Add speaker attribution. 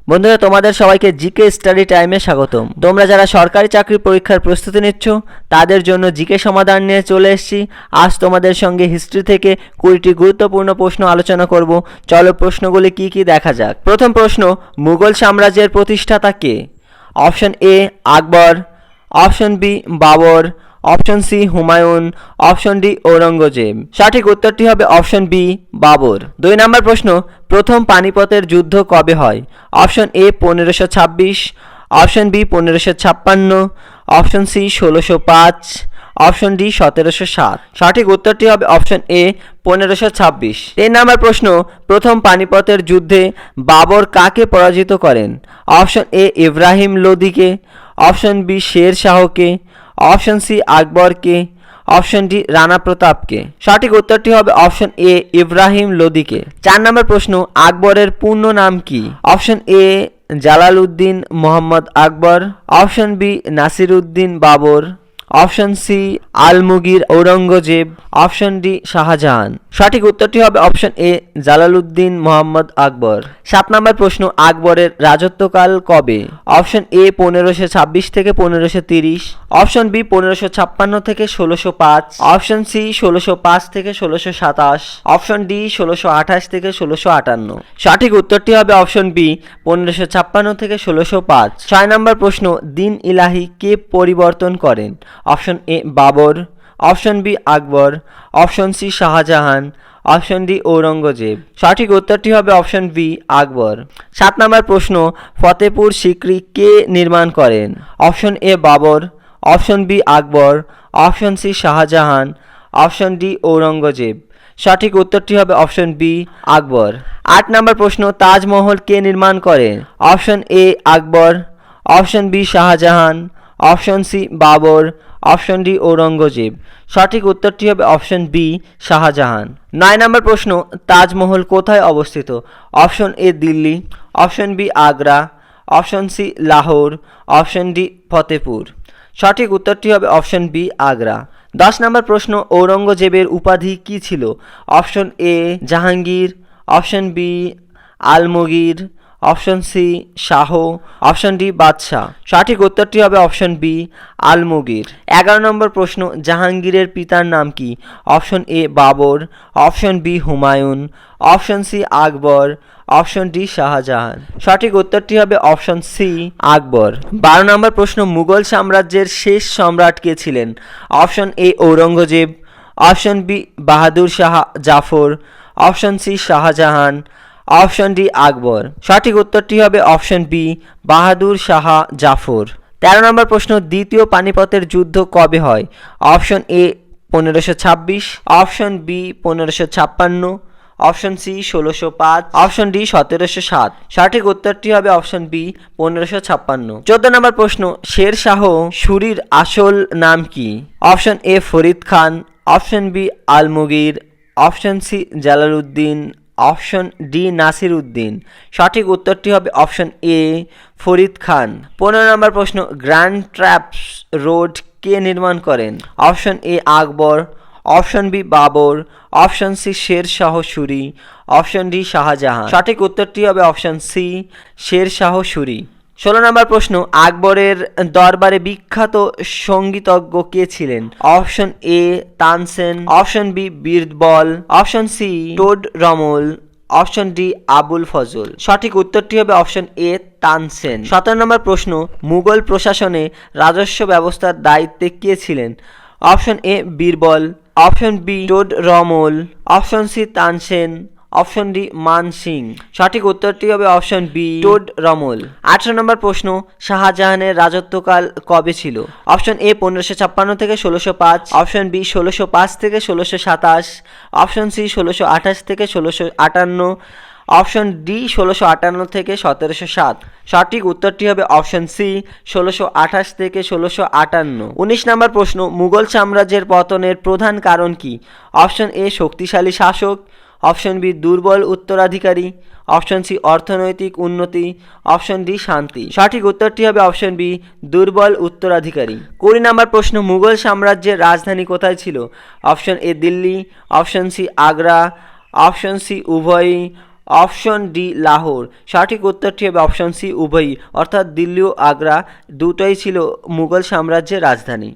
Speaker 1: বন্ধুরা, তোমাদের সবাইকে জিকে স্টাডি টাইমে স্বাগতম। তোমরা যারা সরকারি চাকরি পরীক্ষার প্রস্তুতি নিচ্ছ তাদের জন্য জিকে সমাধান নিয়ে চলে এসেছি। আজ তোমাদের সঙ্গে হিস্ট্রি থেকে 20টি গুরুত্বপূর্ণ প্রশ্ন আলোচনা করব। চলো প্রশ্নগুলি কি কি দেখা যাক। প্রথম প্রশ্ন, মুঘল সাম্রাজ্যের প্রতিষ্ঠাতা কে? Option A Akbar, option B Babur, option C Humayun, option D Aurangzeb. সঠিক উত্তরটি হবে অপশন বি বাবর। 2 নম্বর প্রশ্ন, প্রথম পানিপথের যুদ্ধ কবে হয়? Option A 1526, option B 1556, option C 1605, option D 1707। সঠিক উত্তরটি হবে অপশন এ 1526। 3 নম্বর প্রশ্ন, প্রথম পানিপথের যুদ্ধে বাবর কাকে পরাজিত করেন? অপশন এ ইব্রাহিম লোদিকে, অপশন বি শের শাহকে, অপশন সি আকবরকে, অপশন ডি রানা প্রতাপকে। সঠিক উত্তরটি হবে অপশন এ ইব্রাহিম লোদিকে। 4 নম্বর প্রশ্ন, আকবরের পূর্ণ নাম কি? Option A Jalaluddin Mohammad Akbar, option B Nasiruddin Babur, option C Alamgir Aurangzeb, option D Shahjahan. সঠিক উত্তরটি হবে অপশন এ জালালউদ্দিন মোহাম্মদ আকবর। 7 নম্বর প্রশ্ন, আকবরের রাজত্বকাল কবে? অপশন এ 1526 থেকে 1530, অপশন বি 1556 থেকে 1605, অপশন সি 1605 থেকে 1627, অপশন ডি 1628 থেকে 1658। সঠিক উত্তরটি হবে অপশন বি 1556 থেকে 1605। 6 নম্বর প্রশ্ন, দিন ইলাহি কে পরিবর্তন করেন? Option A Babur, option B Akbar, option C Shahjahan, option D Aurangzeb. সঠিক উত্তরটি হবে অপশন বি আকবর। 7 নম্বর প্রশ্ন, ফতেপুর সিক্রি কে নির্মাণ করেন? Option A Babur, option B Akbar, option C Shahjahan, option D Aurangzeb. সঠিক উত্তরটি হবে অপশন বি আকবর। 8 নম্বর প্রশ্ন, তাজমহল কে নির্মাণ করেন? Option A Akbar, option B Shahjahan, option C Babur, option D Aurangzeb. সঠিক উত্তরটি হবে অপশন বি শাহজাহান। 9 নম্বর প্রশ্ন, তাজমহল কোথায় অবস্থিত? Option A Delhi, option B Agra, option C Lahore, option D Fatehpur. সঠিক উত্তরটি হবে অপশন বি আগ্রা। 10 নম্বর প্রশ্ন, ঔরঙ্গজেবের উপাধি কি ছিল? Option A Jahangir, option B Alamgir, option C শাহ, অপশন ডি বাদশাহ। সঠিক উত্তরটি হবে অপশন বি আলমগীর। 11 নম্বর প্রশ্ন, জাহাঙ্গীরের পিতার নাম কি? Option A Babur, option B Humayun, option C Akbar, option D Shahjahan. সঠিক উত্তরটি হবে অপশন সি আকবর। 12 নম্বর প্রশ্ন, মুঘল সাম্রাজ্যের শেষ সম্রাট কে ছিলেন? Option A Aurangzeb, option B Bahadur Shah Zafar, option C Shahjahan, option D Akbar. সঠিক উত্তরটি হবে অপশন বি বাহাদুর শাহ জাফর। 13 নম্বর প্রশ্ন, দ্বিতীয় পানিপথের যুদ্ধ কবে হয়? Option A 1526, option B 1556, option C 1605, option D 1707। সঠিক উত্তরটি হবে অপশন বি 1556। 14 নম্বর প্রশ্ন, শের শাহ সুরির আসল নাম কি? Option A Farid Khan, option B Alamgir, option C Jalaluddin, option D Nasiruddin. সঠিক উত্তরটি হবে অপশন এ ফরিদ খান। 15 নম্বর প্রশ্ন, গ্র্যান্ড ট্র্যাপস রোড কে নির্মাণ করেন? Option A Akbar, option B Babur, option C Sher Shah Suri, option D Shahjahan. সঠিক উত্তরটি হবে অপশন সি শের শাহ সুরি। 16 নম্বর প্রশ্ন, আকবরের দরবারে বিখ্যাত সঙ্গীতজ্ঞ কে ছিলেন? Option A Tansen, option B Birbal, option C Todarmal, option D Abul Fazl. সঠিক উত্তরটি হবে অপশন এ তানসেন। 17 নম্বর প্রশ্ন, মুঘল প্রশাসনে রাজস্ব ব্যবস্থার দায়িত্বে কে ছিলেন? Option A Birbal, option B Todarmal, option C Tansen, option D Man Singh. সঠিক উত্তরটি হবে অপশন বি টোড রমল। 18 নম্বর প্রশ্ন, শাহজাহানের রাজত্বকাল কবে ছিল? অপশন এ 1556 থেকে 1605, অপশন বি 1605 থেকে 1627, অপশন সি 1628 থেকে 1658, অপশন ডি 1658 থেকে 1707। সঠিক উত্তরটি হবে অপশন সি 1628 থেকে 1658। 19 নম্বর প্রশ্ন, মুঘল সাম্রাজ্যের পতনের প্রধান কারণ কি? অপশন এ শক্তিশালী শাসক, অপশন বি দুর্বল উত্তরাধিকারী, অপশন সি অর্থনৈতিক উন্নতি, অপশন ডি শান্তি। সঠিক উত্তরটি হবে অপশন বি দুর্বল উত্তরাধিকারী। 20 নম্বর প্রশ্ন, মুঘল সাম্রাজ্যের রাজধানী কোথায় ছিল? Option A Delhi, option C Agra, option C উভয়ই, অপশন ডি লাহোর। সঠিক উত্তরটি হবে অপশন সি উভয়ই, অর্থাৎ দিল্লি ও আগ্রা দুটোই ছিল মুঘল সাম্রাজ্যের রাজধানী।